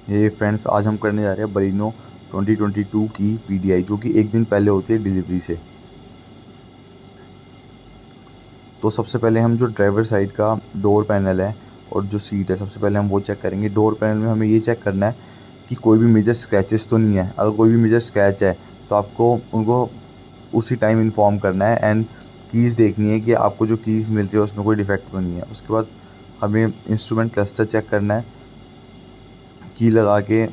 ये फ्रेंड्स, आज हम करने जा रहे हैं बलिनो 2022 की पीडीआई, जो कि एक दिन पहले होती है डिलीवरी से। तो सबसे पहले हम जो ड्राइवर साइड का डोर पैनल है और जो सीट है, सबसे पहले हम वो चेक करेंगे। डोर पैनल में हमें ये चेक करना है कि कोई भी मेजर स्क्रैचेस तो नहीं है। अगर कोई भी मेजर स्क्रैच है तो आपको उनको उसी टाइम इन्फॉर्म करना है। एंड कीज़ देखनी है कि आपको जो कीज़ मिल रही है उसमें कोई डिफेक्ट तो नहीं है। उसके बाद हमें इंस्ट्रूमेंट क्लस्टर चेक करना है, की लगा के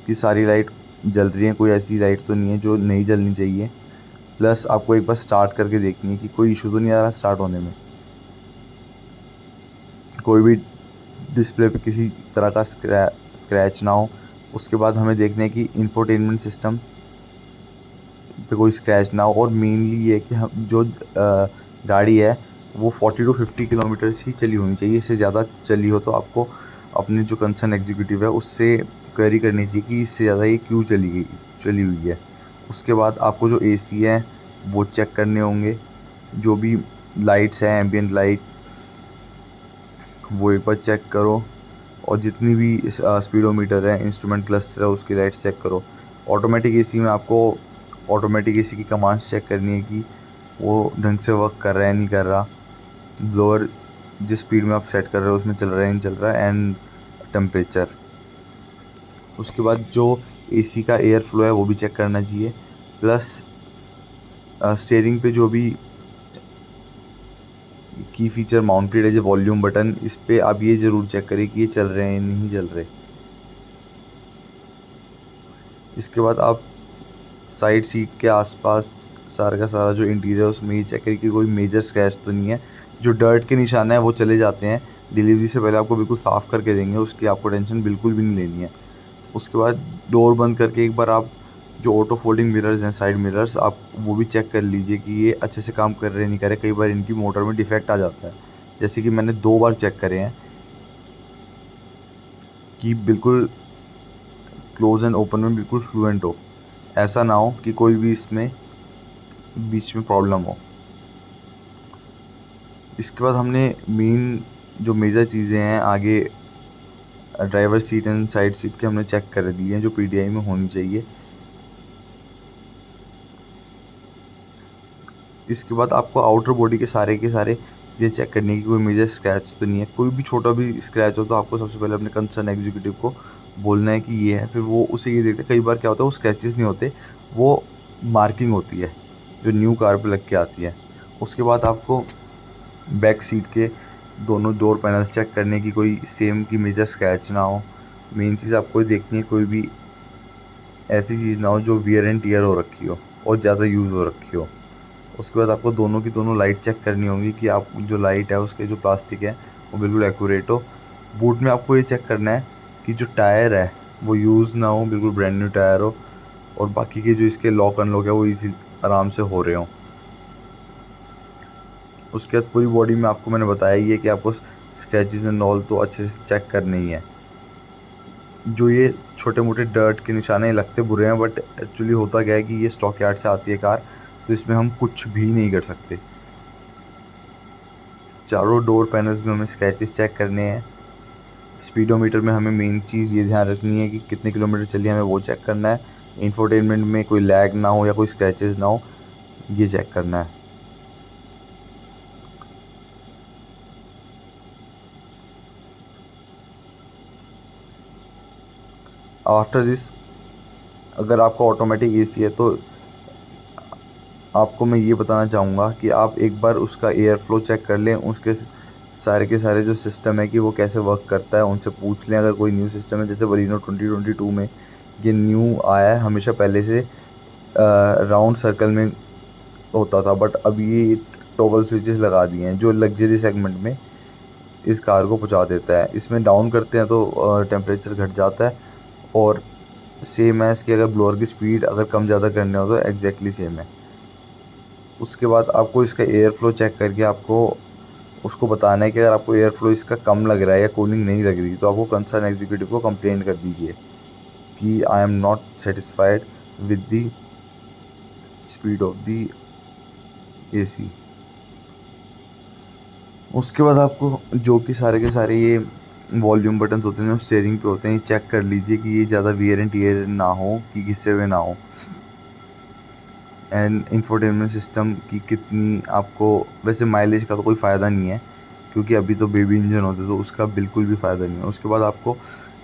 कि सारी लाइट जल रही है, कोई ऐसी लाइट तो नहीं है जो नहीं जलनी चाहिए। प्लस आपको एक बार स्टार्ट करके देखनी है कि कोई इशू तो नहीं आ रहा स्टार्ट होने में, कोई भी डिस्प्ले पे किसी तरह का स्क्रैच ना हो। उसके बाद हमें देखना है कि इंफोटेनमेंट सिस्टम पे कोई स्क्रैच ना हो। और मेनली ये है कि हम जो गाड़ी है वो 40 to 50 किलोमीटर्स ही चली होनी चाहिए। इससे ज़्यादा चली हो तो आपको अपने जो कंसर्न एग्जीक्यूटिव है उससे क्वेरी करनी चाहिए कि इससे ज़्यादा ये क्यों चली हुई है। उसके बाद आपको जो एसी है वो चेक करने होंगे। जो भी लाइट्स हैं, एम्बियंट लाइट, वो एक बार चेक करो। और जितनी भी स्पीडोमीटर है, इंस्ट्रूमेंट क्लस्टर है, उसकी लाइट्स चेक करो। ऑटोमेटिक एसी में आपको ऑटोमेटिक एसी की कमांड्स चेक करनी है कि वो ढंग से वर्क कर रहा है नहीं कर रहा, ब्लोअर जिस स्पीड में आप सेट कर रहे हो उसमें चल रहा है नहीं चल रहा है, एंड टेम्परेचर। उसके बाद जो एसी का एयर फ्लो है वो भी चेक करना चाहिए। प्लस स्टीयरिंग पे जो भी की फीचर माउंटेड है, जो वॉल्यूम बटन, इस पे आप ये ज़रूर चेक करें कि ये चल रहे हैं या नहीं चल रहे। इसके बाद आप साइड सीट के आसपास सारा का सारा जो इंटीरियर है उसमें ये चेक करें कि कोई मेजर स्क्रैच तो नहीं है। जो डर्ट के निशान है वो चले जाते हैं, डिलीवरी से पहले आपको बिल्कुल साफ़ करके देंगे, उसकी आपको टेंशन बिल्कुल भी नहीं लेनी है। उसके बाद डोर बंद करके एक बार आप जो ऑटो फोल्डिंग मिरर्स हैं, साइड मिरर्स, आप वो भी चेक कर लीजिए कि ये अच्छे से काम कर रहे हैं नहीं कर रहे। कई बार इनकी मोटर में डिफेक्ट आ जाता है, जैसे कि मैंने 2 बार चेक करे हैं कि बिल्कुल क्लोज एंड ओपन में बिल्कुल फ्लुएंट हो। ऐसा ना हो कि कोई भी इसमें बीच में प्रॉब्लम हो। इसके बाद हमने मेन जो मेजर चीज़ें हैं आगे driver seat and side seat के हमने चेक कर दी हैं जो पीडीआई में होनी चाहिए। इसके बाद आपको आउटर बॉडी के सारे ये चेक करनी है कि कोई मेजर स्क्रैच तो नहीं है। कोई भी छोटा भी स्क्रैच हो तो आपको सबसे पहले अपने कंसर्न एग्जीक्यूटिव को बोलना है कि ये है। फिर वो उसे ये देखते हैं। कई बार क्या होता है वो स्क्रैचेस नहीं होते, वो मार्किंग होती है जो न्यू कार पे लग के आती है। उसके बाद आपको बैक सीट के दोनों डोर पैनल्स चेक करने की, कोई सेम की मेजर स्क्रैच ना हो। मेन चीज़ आपको देखनी है कोई भी ऐसी चीज़ ना हो जो वियर एंड टियर हो रखी हो और ज़्यादा यूज़ हो रखी हो। उसके बाद आपको दोनों की दोनों लाइट चेक करनी होगी कि आप जो लाइट है उसके जो प्लास्टिक है वो बिल्कुल एक्यूरेट हो। बूट में आपको ये चेक करना है कि जो टायर है वो यूज़ ना हो, बिल्कुल ब्रांड न्यू टायर हो। और बाकी के जो इसके लॉक अनलॉक है वो इजी आराम से हो रहे हों। उसके बाद पूरी बॉडी में आपको मैंने बताया ही है कि आपको स्क्रैचेस एंड ऑल तो अच्छे से चेक करने ही है। जो ये छोटे मोटे डर्ट के निशान हैं लगते बुरे हैं, बट एक्चुअली होता क्या है कि ये स्टॉक यार्ड से आती है कार, तो इसमें हम कुछ भी नहीं कर सकते। चारों डोर पैनल्स में हमें स्क्रैचेस चेक करने हैं। स्पीडोमीटर में हमें मेन चीज़ ये ध्यान रखनी है कि कितने किलोमीटर चली है, हमें वो चेक करना है। इंफोटेनमेंट में कोई लैग ना हो या कोई स्क्रैचेस ना हो, ये चेक करना है। आफ्टर दिस, अगर आपका ऑटोमेटिक एसी है तो आपको मैं ये बताना चाहूँगा कि आप एक बार उसका एयर फ्लो चेक कर लें, उसके सारे के सारे जो सिस्टम है कि वो कैसे वर्क करता है उनसे पूछ लें। अगर कोई न्यू सिस्टम है, जैसे बलिनो 2022 में ये न्यू आया है, हमेशा पहले से राउंड सर्कल में होता था, बट अब ये टॉगल स्विचेस लगा दिए हैं जो लग्जरी सेगमेंट में इस कार को पहुंचा देता है। इसमें डाउन करते हैं तो टेम्परेचर घट जाता है, और सेम है इसकी, अगर ब्लोअर की स्पीड अगर कम ज़्यादा करने हो तो एग्जैक्टली सेम है। उसके बाद आपको इसका एयर फ्लो चेक करके आपको उसको बताना है कि अगर आपको एयर फ्लो इसका कम लग रहा है या कूलिंग नहीं लग रही तो आपको कंसर्न एग्जीक्यूटिव को कंप्लेंट कर दीजिए कि I am not satisfied with the speed of the AC. उसके बाद आपको जो कि सारे के सारे ये वॉल्यूम बटन्स होते हैं जो स्टीयरिंग पे होते हैं, चेक कर लीजिए कि ये ज़्यादा वियर एंड टियर ना हो, कि घिसे हुए ना हो। एंड इंफोटेनमेंट सिस्टम की कितनी आपको, वैसे माइलेज का तो कोई फ़ायदा नहीं है क्योंकि अभी तो बेबी इंजन होते तो उसका बिल्कुल भी फ़ायदा नहीं है। उसके बाद आपको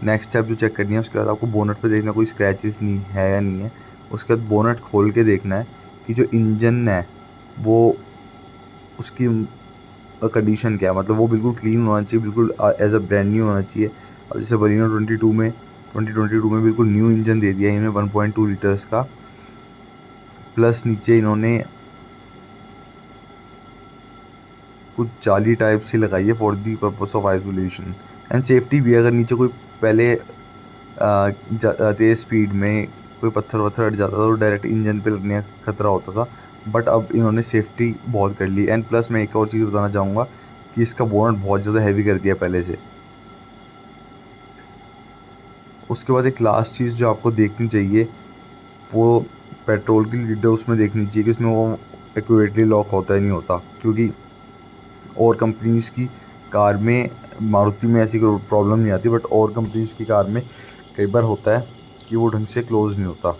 नेक्स्ट स्टेप जो चेक करनी है, उसके बाद आपको बोनट पे देखना कोई स्क्रैचेस नहीं है या नहीं है। उसके बाद बोनट खोल के देखना है कि जो इंजन है वो उसकी कंडीशन क्या है, मतलब वो बिल्कुल क्लीन होना चाहिए, बिल्कुल एज अ ब्रांड न्यू होना चाहिए। और जैसे बलिनो 2022 में बिल्कुल न्यू इंजन दे दिया है इन्हें 1.2 लीटर्स का, प्लस नीचे इन्होंने कुछ जाली टाइप सी लगाई है for the purpose of isolation and safety भी। अगर नीचे कोई पहले तेज़ स्पीड में कोई पत्थर वत्थर हट जाता था तो डायरेक्ट इंजन पे लगने का खतरा होता था, बट अब इन्होंने सेफ्टी बहुत कर ली। एंड प्लस मैं एक और चीज़ बताना चाहूँगा कि इसका बोनट बहुत ज़्यादा हैवी कर दिया पहले से। उसके बाद एक लास्ट चीज़ जो आपको देखनी चाहिए वो पेट्रोल की लीड है, उसमें देखनी चाहिए कि उसमें वो एक्यूरेटली लॉक होता है नहीं होता, क्योंकि और कंपनीज़ की कार में, मारुति में ऐसी कोई प्रॉब्लम नहीं आती, बट और कंपनीज़ की कार में कई बार होता है कि वो ढंग से क्लोज़ नहीं होता।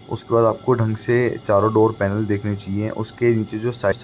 उसके बाद आपको ढंग से चारों डोर पैनल देखने चाहिए, उसके नीचे जो साइड